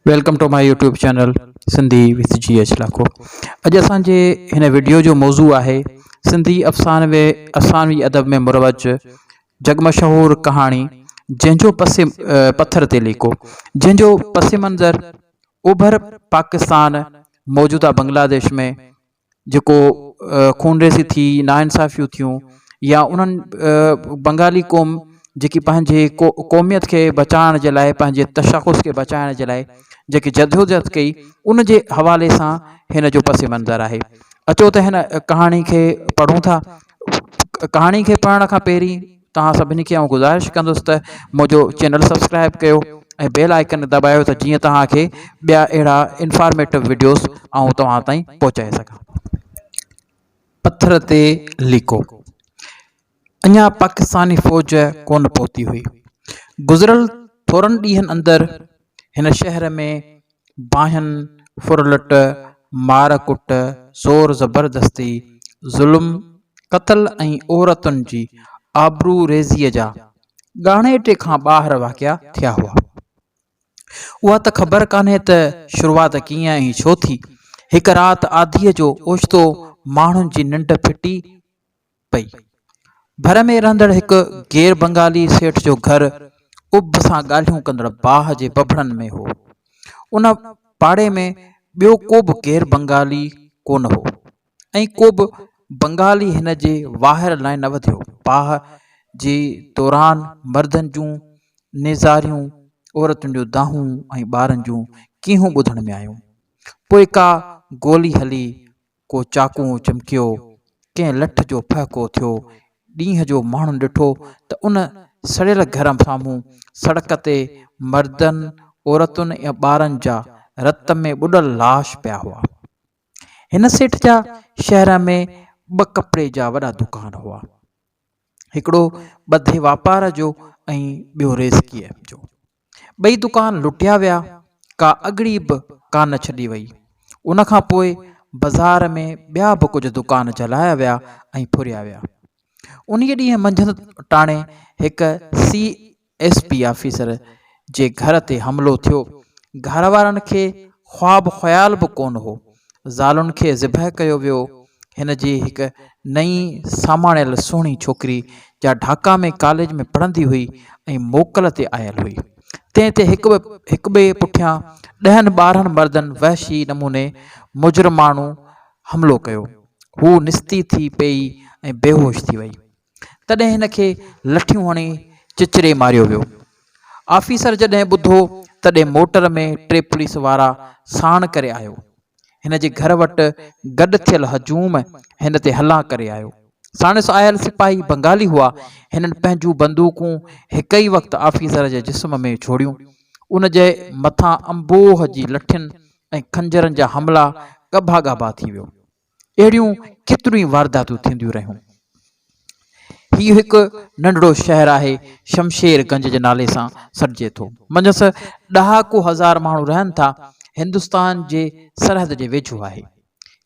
Welcome to my YouTube channel Sindhi with G H Lakho. अॼु असांजे हिन वीडियो जो मौज़ू आहे सिंधी अफ़सानवी अदब में मुरवज जगमशहूर कहाणी जंहिंजो पत्थर ते लिको, जंहिंजो पस मंज़र ओभर पाकिस्तान मौजूदा बांग्लादेश में जेको खूनरेज़ी थी, नाइंसाफ़ियूं थियूं, या उन्हनि बंगाली क़ौम जेकी पंहिंजे क़ौमियत खे बचाइण जे लाइ, पंहिंजे तशख़ुस खे बचाइण जे लाइ जेकी जदोजहद कई, उन जे हवाले सां हिन जो पस मंज़र आहे। अचो त हिन कहाणी खे पढ़ूं था। कहाणी खे पढ़ण खां पहिरीं तव्हां सभिनी खे गुज़ारिश कंदुसि त मुंहिंजो चैनल सब्सक्राइब कयो ऐं बेल आइकन दबायो, त जीअं तव्हांखे ॿिया अहिड़ा इंफॉर्मेटिव वीडियोस तव्हां ताईं पहुचाए सघां। पत्थर ते लिको। अञा पाकिस्तानी फ़ौज कोन पहुती हुई। गुज़िरियल थोरनि ॾींहंनि अंदरि हिन शहर में बाहिनि, फुरलट, मार कुट, ज़ोर ज़बरदस्ती, ज़ुल्म, क़त्ल ऐं औरतुनि जी आबरू रेज़ीअ जा ॻाणेटे खां ॿाहिरि वाक़िया थिया हुआ। उहा त ख़बर कान्हे त शुरूआत कीअं ऐं छो थी। हिकु राति आदीअ जो ओचितो माण्हुनि जी निंड फिटी पई। भर में रहंदड़ हिकु गैर बंगाली सेठ जो घर उब सां ॻाल्हियूं कंदड़ बाह जे बबड़नि में हो। उन पाड़े में ॿियो को बि गैर बंगाली कोन हो ऐं को बि बंगाली हिन जे वाहिर लाइ न वधियो। बाह जे दौरान मर्दनि जूं नेज़ारियूं, औरतुनि जूं दाहूं ऐं ॿारनि जूं कीहूं ॿुधण में आयूं। पोइ का गोली हली, को चाकू चिमकियो, कंहिं लठ जो फहको थियो। ॾींहं जो माण्हुनि ॾिठो त उन सड़ियल घर साम्हूं सड़क ते मर्दनि, औरतुनि ऐं ॿारनि जा रत में ॿुॾल लाश पिया हुआ। हिन सेठ जा शहर में 2 कपिड़े जा वॾा दुकान हुआ, हिकिड़ो ॿधे वापार जो ऐं ॿियो रेज़कीअ जो। 2 दुकान लुटिया विया, का अगड़ी बि कान छॾी वई। उनखां पोइ बाज़ार में ॿिया बि कुझु दुकान जलाया विया ऐं फुरिया विया। उन ॾींहुं मंझंदि टाणे हिकु CSP ऑफिसर जे घर ते हमिलो थियो। घर वारनि खे ख्वाब ख़्याल बि कोन हो। ज़ालुनि खे ज़िबह कयो वियो। हिन जी हिकु नई सामाणियल सुहिणी छोकिरी जा ढाका में कॉलेज में पढ़ंदी हुई ऐं मोकल ते आयल हुई। तंहिं ते हिकु ॿिए पुठियां 10-12 मर्दनि वहशी नमूने मुजरमाणू हमिलो कयो। हू निस्ती थी पई ऐं बेहोश थी वई। तॾहिं हिन खे लठियूं हणी चिचरे मारियो वियो। ऑफिसर जॾहिं ॿुधो तॾहिं मोटर में 3 पुलिस वारा साण करे आयो। हिन जे घर वटि गॾु थियल हजूम हिन ते हला करे आयो। साणस आयल सिपाही बंगाली हुआ। हिननि पंहिंजूं बंदूकूं हिक ई वक़्तु ऑफिसर जे जिस्म में छोड़ियूं। उन जे मथां अंबोह जी लठियुनि ऐं खंजरनि जा हमला ॻभा थी वियो। अहिड़ियूं केतिरियूं वारदातूं थींदियूं रहियूं। हीउ हिकु नंढड़ो शहर आहे, शमशेरगंज जे नाले सां सॾिजे थो। मंझंदि ॾहाको हज़ार माण्हू रहनि था। हिंदुस्तान जे सरहद जे वेझो आहे।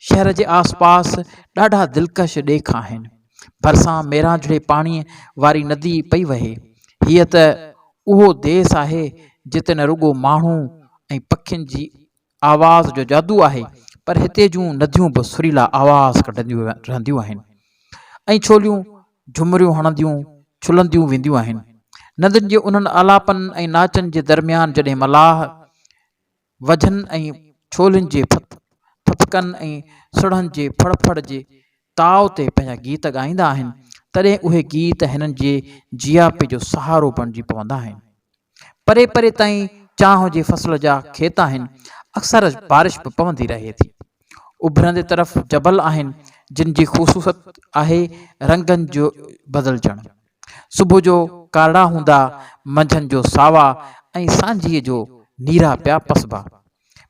शहर जे आसपास ॾाढा दिलकश ॾेख आहिनि। भरिसां मेरांजड़े पाणीअ वारी नदी पई वहे। हीअ त उहो देश आहे जिते न रुॻो माण्हू ऐं पखियुनि जी आवाज़ जो जादू आहे, पर हिते जूं नदियूं बि सुरीला आवाज़ कढंदियूं रहंदियूं आहिनि ऐं छोलियूं झुमरियूं हणंदियूं छुलंदियूं वेंदियूं आहिनि। नदियुनि जे उन्हनि आलापनि ऐं नाचनि जे दरमियान जॾहिं मलाह वझनि ऐं छोलियुनि जे थपकनि ऐं सुड़नि जे फड़फड़ जे ताव ते पंहिंजा गीत ॻाईंदा आहिनि, तॾहिं उहे गीत हिननि जे जियापे जो सहारो बणिजी पवंदा आहिनि। परे परे ताईं चांहि जे फसल जा खेत आहिनि। अक्सर बारिश बि पवंदी रहे थी। उभरंदे तरफ़ जबल आहिनि जिन जी ख़ुसूसियत आहे रंगनि जो बदिलजणु। सुबुह जो कारा हूंदा, मंझंदि जो सावा ऐं सांझीअ जो नीरा पिया पसबा।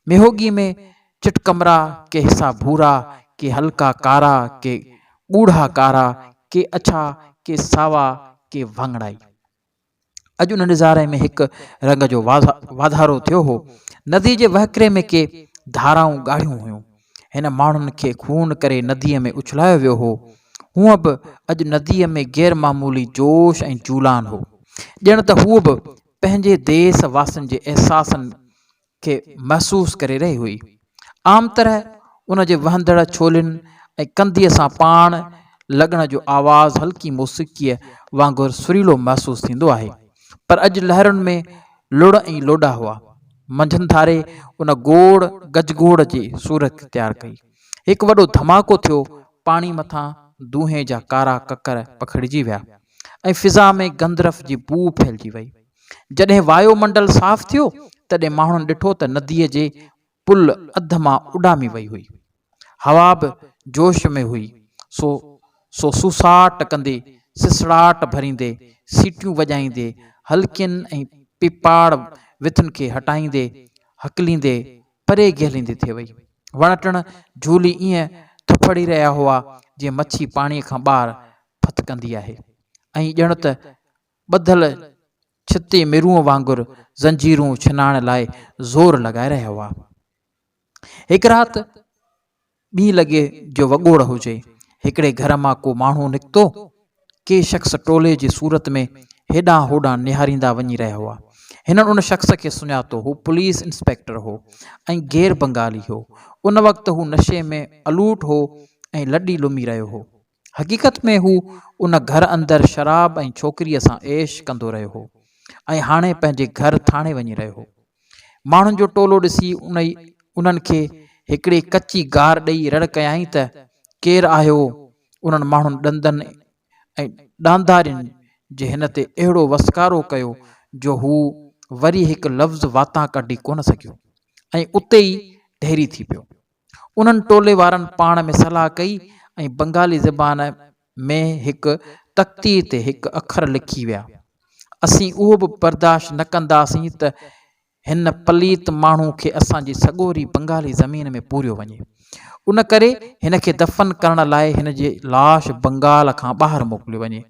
मेहोगी में चिटकमरा, के हिसा भूरा, के हल्का कारा, के ॻूढ़ा कारा, के अछा, के सावा, के वांगड़ाई। अॼु उन नज़ारे में हिकु रंग जो वाधारो थियो हो। नदी जे वहकिरे में के धाराऊं ॻाढ़ियूं हुयूं। हिन माण्हुनि खे खून करे नदीअ में उछलायो वियो हो। हूअं बि अॼु नदीअ में गैर मामूली जोश ऐं जूलान हो। ॼण त हूअ बि पंहिंजे देश वासियुनि जे अहसासनि खे महसूस करे रही हुई। आम तरह उन जे वहंदड़ छोलिन ऐं कंधीअ सां पाण लॻण जो आवाज़ हल्की मौसीक़ीअ वांगुरु सुरीलो महसूस थींदो आहे, पर अॼु लहरुनि में लुड़ ऐं लोॾा हुआ। मंझंदि धारे उन गोड़ गजगोड़ जी सूरत तयारु कई। हिकु वॾो धमाको थियो, पाणी मथां दूंहें जा कारा ककर पखिड़िजी विया ऐं फिज़ा में गंदरफ जी बू फैलिजी वई। जॾहिं वायुमंडल साफ़ थियो तॾहिं माण्हुनि ॾिठो त नदीअ जे पुल अध मां उॾामी वई हुई। हवा बि जोश में हुई। सो सुसाट कंदे, सिसड़ाट भरींदे, सीटियूं वॼाईंदे, हल्कियुनि ऐं पिपाड़ विथुनि खे हटाईंदे हकलींदे परे गहलींदे थी वई। वण टिण झूली ईअं थुफड़ी रहिया हुआ जीअं मच्छी पाणीअ खां ॿाहिरि फथकंदी आहे ऐं ॼण त ॿधल छिते मिरूअ वांगुरु ज़ंजीरूं छिनाइण लाइ ज़ोर लॻाए रहिया हुआ। हिकु राति 2 लॻे जो वॻोड़ हुजे, हिकिड़े घर मां को माण्हू निकितो। के शख़्स टोले जी सूरत में हेॾां होॾां निहारींदा वञी रहिया हुआ। हिननि उन शख़्स खे सुञातो। हू पुलिस इंस्पेक्टर हो ऐं गैर बंगाली हो। उन वक़्तु हू नशे में अलूट हो ऐं लॾी लुमी रहियो हो। हक़ीक़त में हू उन घर अंदरि शराब ऐं छोकिरीअ सां ऐश कंदो रहियो हो ऐं हाणे पंहिंजे घर थाणे वञी रहियो हो। माण्हुनि जो टोलो ॾिसी उन्हनि खे हिकिड़ी कची गार ॾेई रड़ कयाईं त केरु आहियो। उन्हनि माण्हुनि ॾंदनि ऐं ॾांदारियुनि जे हिन ते अहिड़ो वसकारो कयो जो हू वरी हिकु लफ़्ज़ वातां कढी कोन सघियो ऐं उते ई ढेरी थी पियो। उन्हनि टोले वारनि पाण में सलाह कई ऐं बंगाली ज़बान में हिकु तख़्ती ते हिकु अखर लिखी विया। असीं उहो बि बर्दाश्त न कंदासीं त हिन पलीत माण्हू खे असांजी सॻोरी बंगाली ज़मीन में पूरियो वञे। उन करे हिन खे दफ़न करण लाइ हिन जी लाश बंगाल खां ॿाहिरि मोकिलियो वञे,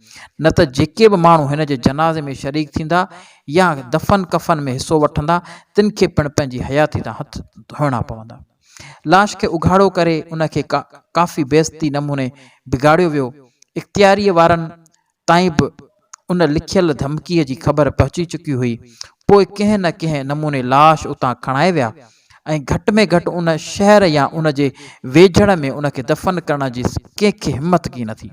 न त जेके बि माण्हू हिन जे जनाज़े में शरीक थींदा या दफ़न कफ़न में हिसो वठंदा तिन खे पिणु पंहिंजी हयाती तां हथ धोइणा पवंदा। लाश खे उघाड़ो करे उन खे काफ़ी बेइज़ती नमूने बिगाड़ियो वियो। इख़्तियारीअ वारनि ताईं बि उन लिखियल धमकीअ जी ख़बर पहुची चुकी हुई। पोइ कंहिं न कंहिं नमूने लाश उतां खणाए विया ऐं घटि में घटि उन शहर या उन जे वेझड़ में उन खे दफ़न करण जी कंहिंखे हिमत की न थी।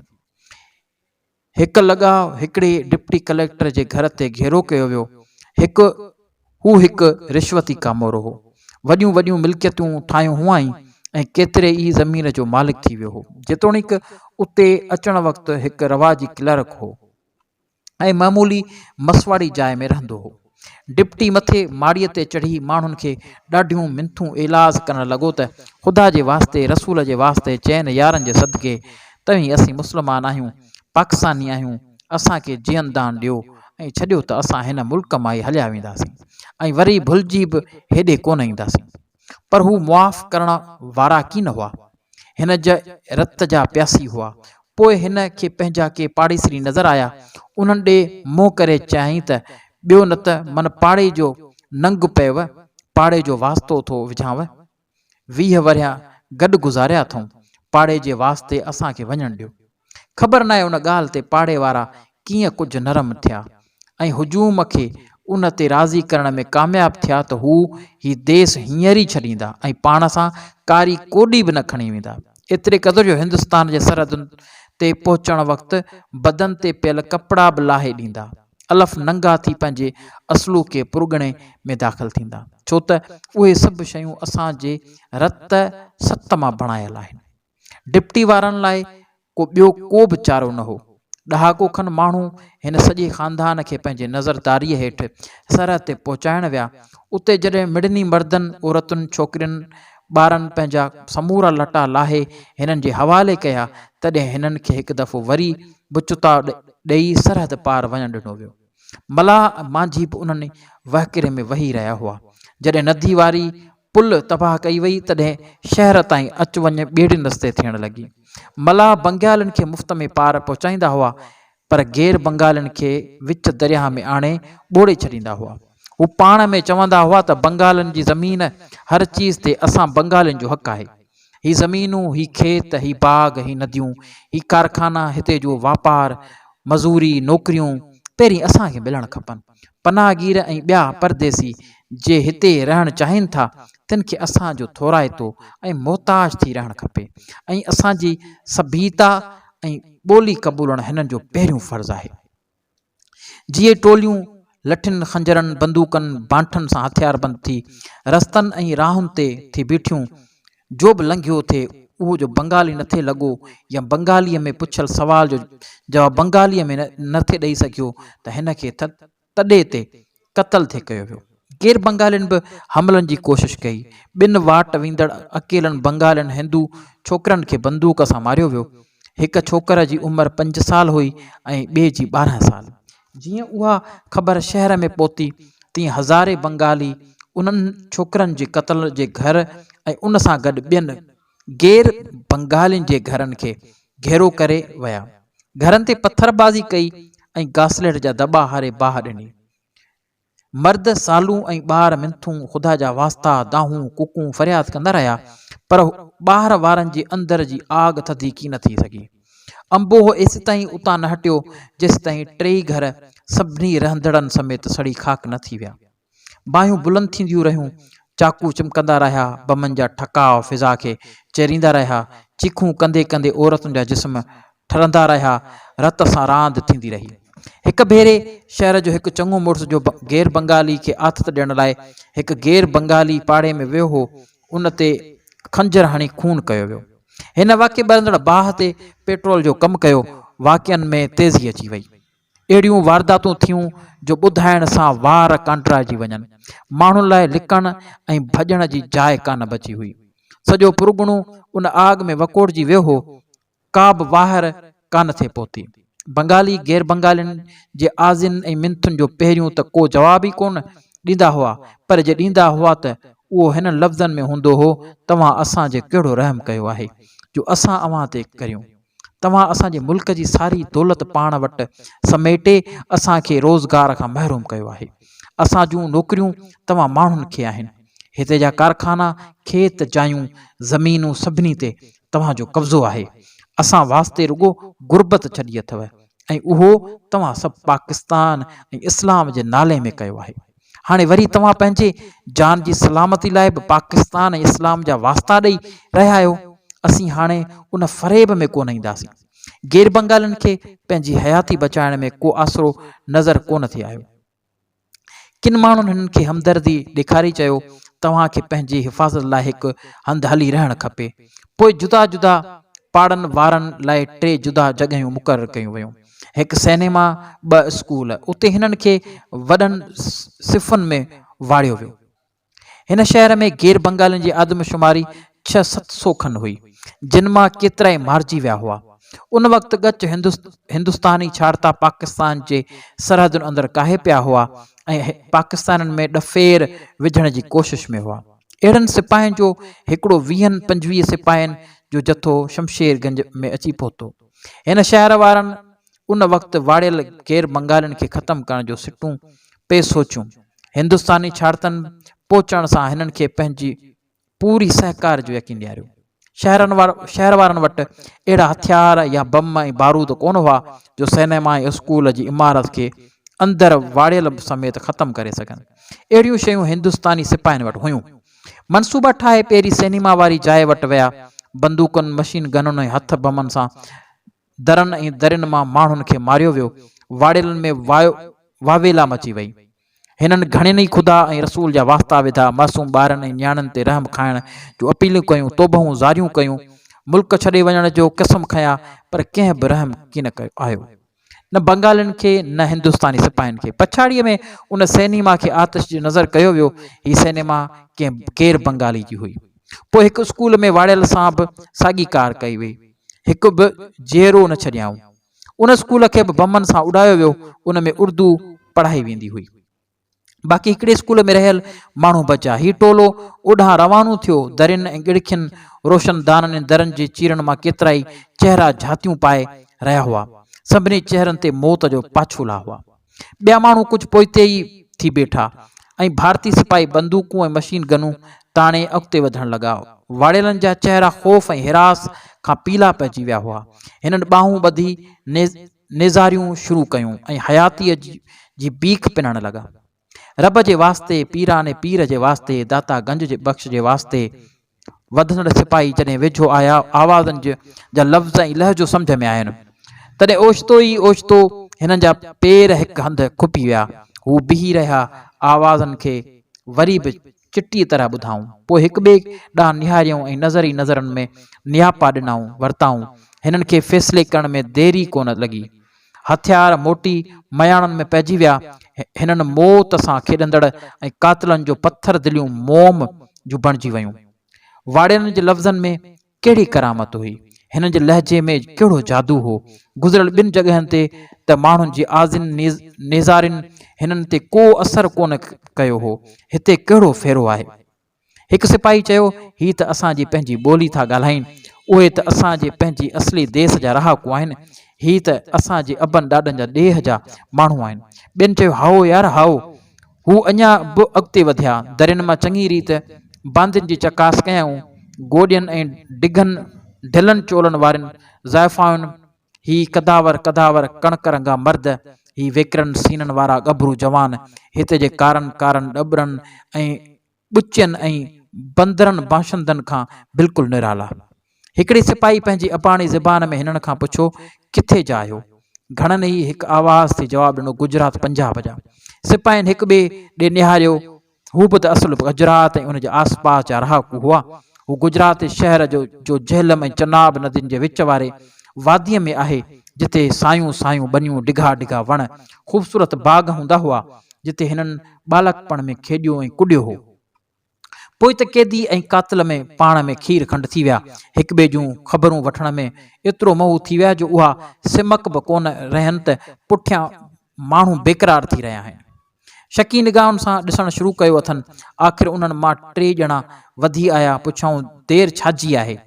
हिकु लॻाउ हिकिड़े डिप्टी कलेक्टर जे घर ते घेरो कयो वियो। हू हिकु रिश्वती कामोरो हो। वॾियूं वॾियूं मिल्कियतूं ठाहियूं हुआईं ऐं केतिरे ई ज़मीन जो मालिक थी वियो हो। जेतोणीकि उते अचण वक़्तु हिकु रवाजी क्लर्क हो ऐं मामूली मसवाड़ी जाइ में रहंदो हो। डिप्टी मथे माड़ीअ ते चढ़ी माण्हुनि खे ॾाढियूं मिंथूं एलाज़ करणु लॻो त ख़ुदा जे वास्ते, रसूल जे वास्ते, चइनि यारनि जे सदिके, तव्हीं असीं मुस्लमान आहियूं, पाकिस्तानी आहियूं, असांखे जीअनदान ॾियो ऐं छॾियो त असां हिन मुल्क मां ई हलिया वेंदासीं ऐं वरी भुलिजी बि हेॾे कोन ईंदासीं। पर हू मुआफ़ करण वारा की न हुआ, हिन जा रत जा प्यासी हुआ। पोइ हिन खे पंहिंजा के पाड़ेसरी नज़र आया। उन्हनि ॾे मुंहुं करे चयाईं त ॿियो न त मन पाड़े जो नंग पयव, पाड़े जो वास्तो थो विझांव। 20 वरिया गॾु गुज़ारिया अथऊं, पाड़े जे वास्ते असांखे वञणु ॾियो। ख़बर न आहे उन ॻाल्हि ते पाड़े वारा कीअं कुझु नरम थिया ऐं हुजूम खे उन ते राज़ी करण में कामयाबु थिया त हू ही देस हींअर ई छॾींदा ऐं पाण सां कारी कोॾी बि न खणी वेंदा। एतिरे क़दुरु जो हिंदुस्तान जे सरहदुनि ते पहुचण वक़्तु बदन ते पियल कपिड़ा बि लाहे ॾींदा। अलफ़ नंगा थी पंहिंजे असलू के पुरगणे में दाख़िल थींदा, छो त उहे सभु शयूं असांजे रत सत मां बणायल आहिनि। डिप्टी वारनि लाइ ॿियो को बि चारो न हो। ॾहाको खनि माण्हू हिन सॼे ख़ानदान खे पंहिंजे नज़रदारीअ हेठि सरहद ते पहुचाइण विया। उते जॾहिं मिड़नी मर्दनि, औरतुनि, छोकिरियुनि, ॿारनि पंहिंजा समूरा लटा लाहे हिननि जे हवाले कया, तॾहिं हिननि खे हिकु दफ़ो वरी बुचुता ॾेई सरहद पार वञणु ॾिनो वियो। मलाह मांझी बि उन्हनि वहकिरे में वही रहिया हुआ। जॾहिं नदी वारी पुल तबाह कई वई तॾहिं शहर ताईं अच वञ ॿेड़ियुनि रस्ते थियणु लॻी। मलाह बंगालियुनि खे मुफ़्त में पार पहुचाईंदा हुआ, पर गैर बंगालियुनि खे विच दरिया में आणे ॿोड़े छॾींदा हुआ। हू पाण में चवंदा हुआ त बंगालियुनि जी ज़मीन, हर चीज़ ते असां बंगालियुनि जो हक़ आहे। ही ज़मीनूं, ही खेत, ही बाग, ही नदियूं, ही कारखाना, हिते जो वापारु, मज़ूरी, नौकरियूं पहिरीं असांखे मिलणु खपनि। पनाहगीर ऐं ॿिया परदेसी जे हिते रहण चाहिनि था तिन खे असांजो थोराइतो ऐं मोहताज थी रहणु खपे ऐं असांजी सभ्यता ऐं ॿोली क़बूलण हिननि जो पहिरियों फ़र्ज़ु आहे। जीअं टोलियूं लठियुनि खंजरनि बंदूकनि बांठनि सां हथियारबंद थी रस्तनि ऐं राहुनि ते थी बीठियूं, जो बि लंघियो थिए उहो जो बंगाली नथे लॻो या बंगालीअ में पुछियल सवाल जो जवाबु बंगालीअ में नथे ॾेई सघियो त हिन खे तॾे ते क़तल थिए कयो वियो। गैर बंगालियुनि बि हमलनि जी कोशिशि कई। ॿिनि वाट वेंदड़ अकेलनि बंगालियुनि हिंदू छोकिरनि खे बंदूक सां मारियो वियो। हिकु छोकर जी उमिरि 5 साल हुई ऐं ॿिए जी 12 साल। जीअं उहा ख़बर शहर में पहुती तीअं हज़ारे बंगाली उन्हनि छोकिरनि जे क़तल जे घर ऐं उन सां गॾु ॿियनि गैर बंगालियुनि जे घरनि खे घेरो करे विया। घरनि ते पथरबाज़ी कई ऐं घासलेट जा दॿा हारे बाहि ॾिनी। मर्द सालू ऐं ॿार मिंथूं ख़ुदा जा वास्ता दाहूं कुकूं फ़रियाद कंदा रहिया, पर ॿाहिरि वारनि जे अंदर जी आग थधी की न थी सघी। अंबोह एसि ताईं उतां न हटियो जेसि ताईं 3 घर सभिनी रहंदड़नि समेत सड़ी खाक न थी विया। बाहियूं बुलंद थींदियूं रहियूं, चाकू चिमकंदा रहिया, बमनि जा ठकाव फिज़ा खे चेरींदा रहिया, चीखूं कंदे कंदे औरतुनि जा जिस्म ठरंदा रहिया, रत सां रांदि थींदी रही। हिकु भेरे शहर जो हिकु चङो मुड़ुसु जो गैर बंगाली खे आथत ॾियण लाइ हिकु गैर बंगाली पाड़े में वियो हो, उन ते खंजर हणी खून कयो वियो। हिन वाक़े ॿरंदड़ बाहि ते पेट्रोल जो कमु कयो। वाक़िअनि में तेज़ी अची वई। अहिड़ियूं वारदातूं थियूं जो ॿुधाइण सां वार कांटराइजी वञनि। माण्हुनि लाइ लिकण ऐं भॼण जी जाइ कान बची हुई। सॼो पुरगुणो उन आग में वकोड़जी वियो हो। का बि ॿाहिरि कान थिए पहुती। बंगाली गैर बंगालियुनि जे आज़िन ऐं मिंथुनि जो पहिरियों त को जवाब ई कोन ॾींदा हुआ, पर जे ॾींदा हुआ त उहो हिन लफ़्ज़नि में हूंदो हो, तव्हां असांजे कहिड़ो रहम कयो आहे जो असां अव्हां ते करियूं। तव्हां असांजे मुल्क जी सारी दौलत पाण वटि समेटे असांखे रोज़गार खां महरूम कयो आहे। असां जूं नौकरियूं तव्हां माण्हुनि खे आहिनि। हिते जा कारखाना खेत जायूं ज़मीनूं सभिनी ते तव्हांजो कब्ज़ो आहे। असां वास्ते रुगो गुरबत छॾी अथव ऐं उहो तव्हां सभु पाकिस्तान ऐं इस्लाम जे नाले में कयो आहे। हाणे वरी तव्हां पंहिंजे जान जी सलामती लाइ बि पाकिस्तान ऐं इस्लाम जा वास्ता ॾेई रहिया आहियो। असीं हाणे उन फ़रेब में कोन ईंदासीं। गैर बंगालियुनि खे पंहिंजी हयाती बचाइण में को आसरो नज़र कोन थे आयो। किन माण्हुनि हिननि खे हमदर्दी ॾेखारी चयो, तव्हांखे पंहिंजी हिफ़ाज़त लाइ हिकु हंधि हली रहणु खपे। पोइ जुदा जुदा पाड़नि वारनि लाइ 3 जुदा जॻहियूं मुक़ररु कयूं वयूं। हिकु सिनेमा, 2 स्कूल। उते हिननि खे वॾनि सिफ़ुनि में वाड़ियो वियो। हिन शहर में गैर बंगालियुनि जी आदमशुमारी 600-700 खनि हुई, जिन मां केतिरा ई मारिजी विया हुआ। उन वक़्तु गच हिंदुस्तानी छाड़ता पाकिस्तान जे सरहदुनि अंदरि काहे पिया हुआ ऐं पाकिस्ताननि में ॾफेर विझण जी कोशिश में हुआ। अहिड़नि सिपाहियुनि जो हिकिड़ो 20-25 सिपाहियुनि जो जथो शमशेरगंज में अची पहुतो। हिन शहर वारनि उन वक़्तु वाड़ियल गैर बंगालियुनि खे ख़तमु करण जो सिटूं पे सोचियूं। हिंदुस्तानी छाड़तनि पहुचण सां हिननि खे पंहिंजी पूरी सहकार जो यकीन ॾियारियो। शहर वारनि वटि अहिड़ा हथियार या बम ऐं बारूद कोन हुआ जो सिनेमा ऐं स्कूल जी इमारत खे अंदरि वाड़ियल समेत ख़तमु करे सघनि। अहिड़ियूं शयूं हिंदुस्तानी सिपाहियुनि वटि हुयूं। मनसूबा ठाहे पहिरीं सिनेमा वारी जाइ वटि विया। बंदूकनि मशीन गननि ऐं हथ बमनि सां दरनि ऐं दरियुनि मां माण्हुनि खे मारियो वियो। वाड़ियलनि में वावेला मची वई। हिननि घणनि ई ख़ुदा ऐं रसूल जा वास्ता विधा। मासूम ॿारनि ऐं नियाणियुनि ते रहम खाइण जो अपीलूं कयूं, तौबहूं ज़ारियूं कयूं, मुल्क छॾे वञण जो क़सम खयां, पर कंहिं बि रहम कीन कयो आयो, न बंगालियुनि खे न हिंदुस्तानी सिपाहियुनि खे। पछाड़ीअ में उन सिनेमा खे आतिश जी नज़र कयो वियो। हीअ सिनेमा कंहिं गैर बंगाली जी हुई। पोइ हिकु स्कूल में वाड़ियल सां बि साॻी कार कई वई। हिकु बि जेरो न छॾियाऊं। उन स्कूल खे बि बमनि सां उॾायो वियो। उन में उर्दू पढ़ाई वेंदी हुई। बाक़ी हिकिड़े स्कूल में रहियल माण्हू बचा। हीउ टोलो ओॾां रवानो थियो। दरियुनि ऐं गिड़खियुनि रोशनदाननि ऐं दरनि जे चीरनि मां केतिरा ई चहिरा झातियूं पाए रहिया हुआ। सभिनी चहिरनि ते मौत जो पाछोला हुआ। ॿिया माण्हू कुझु पोइते ई थी बीठा ऐं भारतीय सिपाही बंदूकूं ऐं मशीन गनूं ताणे अॻिते वधणु लॻा। वाड़ियलनि जा चहिरा ख़ौफ़ ऐं हिरास खां पीला पइजी विया हुआ। हिननि ॿाहूं ॿधी नेज़ारियूं शुरू कयूं ऐं हयातीअ जी बीख पिनण लॻा। रब जे वास्ते, पीराने पीर जे वास्ते, दाता गंज जे बख़्श जे वास्ते। वधंदड़ सिपाही जॾहिं वेझो आया, आवाज़नि जा लफ़्ज़ ऐं लहजो सम्झ में आयनि। तॾहिं ओचितो ई ओचितो हिननि जा पेर हिकु हंधि खुपी विया। हू बीही रहिया, आवाज़नि खे वरी बि चिटीअ तरह ॿुधाऊं। पोइ हिक ॿिए ॾांहुं निहारियऊं ऐं नज़र ई नज़रनि में नियापा ॾिनाऊं वरिताऊं। हिननि खे फ़ैसिले करण में देरी कोन लॻी। हथियार मोटी मयाणनि में पइजी विया। हिननि मौत सां खेॾंदड़ ऐं कातिलनि जो पथर दिलियूं मोम जूं बणिजी वयूं। वाड़ियनि जे लफ़्ज़नि में कहिड़ी करामत हुई, हिन जे लहजे में कहिड़ो जादू हो। गुज़िरियल ॿिनि जॻहियुनि ते त माण्हुनि जी आज़िन नेज़ारिन हिननि ते को असरु कोन कयो हो। हिते कहिड़ो फेरो आहे। हिकु सिपाही चयो, हीअ त असांजी पंहिंजी ॿोली था ॻाल्हाइनि, उहे त असांजे पंहिंजी असली देश जा रहाकू आहिनि। हीअ त असांजे अबनि ॾाॾनि जा ॾेह जा माण्हू आहिनि। ॿियनि चयो, हाओ यार हाओ। हू अञा बि अॻिते वधिया। दरियुनि मां चङी रीति बांदियुनि जी चकास कयऊं। गोॾियुनि ऐं ढिलनि चोलनि वारनि ज़ाइफ़ाउनि, ही कदावर कदावर कणक रंगा मर्द, ही वेकरनि सीननि वारा गभरू जवान, हिते जे कारनि ॾबरनि ऐं ॿुचियनि ऐं बंदरनि बाशिंदनि खां बिल्कुलु निराला। हिकिड़े सिपाही पंहिंजी अबाणी ज़बान में हिननि खां पुछो, किथे जा आहियो? घणनि ई हिकु आवाज़ ते जवाबु ॾिनो, गुजरात पंजाब जा। सिपाहियुनि हिक ॿिए ॾे निहारियो। हू बि त असुलु गुजरात ऐं उनजे आस पास जा रहाकू हुआ। हू गुजरात शहर जो झेलम ऐं चनाब नदियुनि जे विच वारे वादीअ में आहे, जिते सायूं सायूं बनियूं, डिघा डिघा वण, ख़ूबसूरत बाग हूंदा हुआ, जिते हिननि बालकपण में खेॾियो ऐं कुॾियो हो। पोइ त कैदी ऐं कातिल में पाण में खीर खंड थी विया। हिक ॿिए जूं ख़बरूं वठण में एतिरो मोह थी विया जो उहा सिमक बि कोन रहनि त पुठियां माण्हू बेक़रार थी रहिया आहिनि। शकी निगाहुनि सां ॾिसणु शुरू कयो अथनि। आख़िर उन्हनि मां 3 ॼणा वधी आया। पुछऊं, देरि छाजी आहे?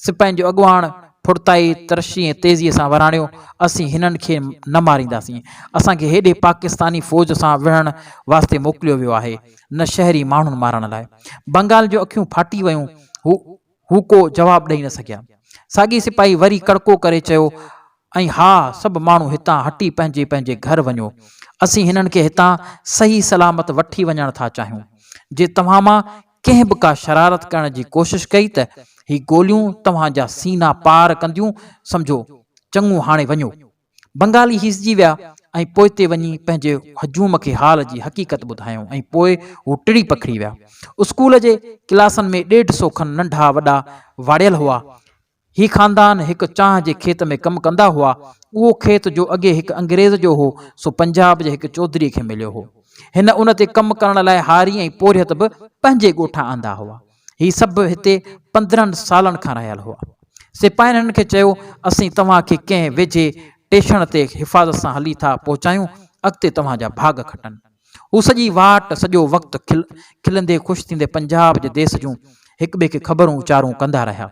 सिपाहियुनि जो अॻुवाण फुरताई तरशी ऐं तेज़ीअ सां वराणियो, असीं हिननि खे न मारींदासीं। असांखे हेॾे पाकिस्तानी फ़ौज सां विढ़ण वास्ते मोकिलियो वियो आहे, न शहरी माण्हुनि मारण लाइ। बंगाल जो अखियूं फाटी वयूं। हू को जवाबु ॾेई न सघिया। साॻी सिपाही वरी कड़को करे चयो, ऐं हा, सभु माण्हू हितां हटी पंहिंजे पंहिंजे घर वञो। असीं हिननि खे हितां सही सलामत वठी वञणु था चाहियूं। जे तव्हां मां कंहिं बि का शरारत करण जी कोशिशि कई त ही गोलियूं तव्हांजा सीना पार कंदियूं, सम्झो। चङो, हाणे वञो। बंगाली हिसजी विया ऐं पोइ ते वञी पंहिंजे हजूम खे हाल जी हक़ीक़त ॿुधायूं ऐं पोइ हू टिड़ी पखड़ी विया। स्कूल जे क्लासनि में 150 खनि नंढा वॾा वाड़ियल हुआ। ही ख़ानदान हिकु चांहि जे खेत में कमु कंदा हुआ। उहो खेत जो अॻे हिकु अंग्रेज़ जो हो, सो पंजाब जे हिकु चौधरीअ खे मिलियो हो। हिन उन ते कमु करण लाइ हारी ऐं पोरियत बि पंहिंजे ॻोठां आंदा हुआ। ही सभु हिते 15 सालनि खां रहियल हुआ। सिपाहियुनि हिननि खे चयो, असीं तव्हांखे कंहिं वेझे टेशन ते हिफ़ाज़त सां हली था पहुचायूं, अॻिते तव्हांजा भाग खटनि। हू सॼी वाट, सॼो वक़्तु खिलंदे ख़ुशि थींदे पंजाब जे देश जूं हिक ॿिए खे ख़बरूं उचारूं कंदा रहिया।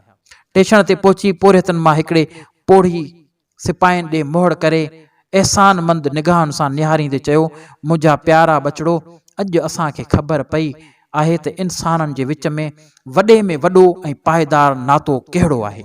टेशन ते पहुची पोरियतनि मां हिकिड़े पोढ़ी सिपाहियुनि ॾे मोड़ करे अहसानमंद निगाहनि सां निहारींदे चयो, मुंहिंजा प्यारा बचड़ो, अॼु असांखे ख़बर पई आहे त इंसाननि जे विच में वॾे में वॾो ऐं पाइदार नातो कहिड़ो आहे।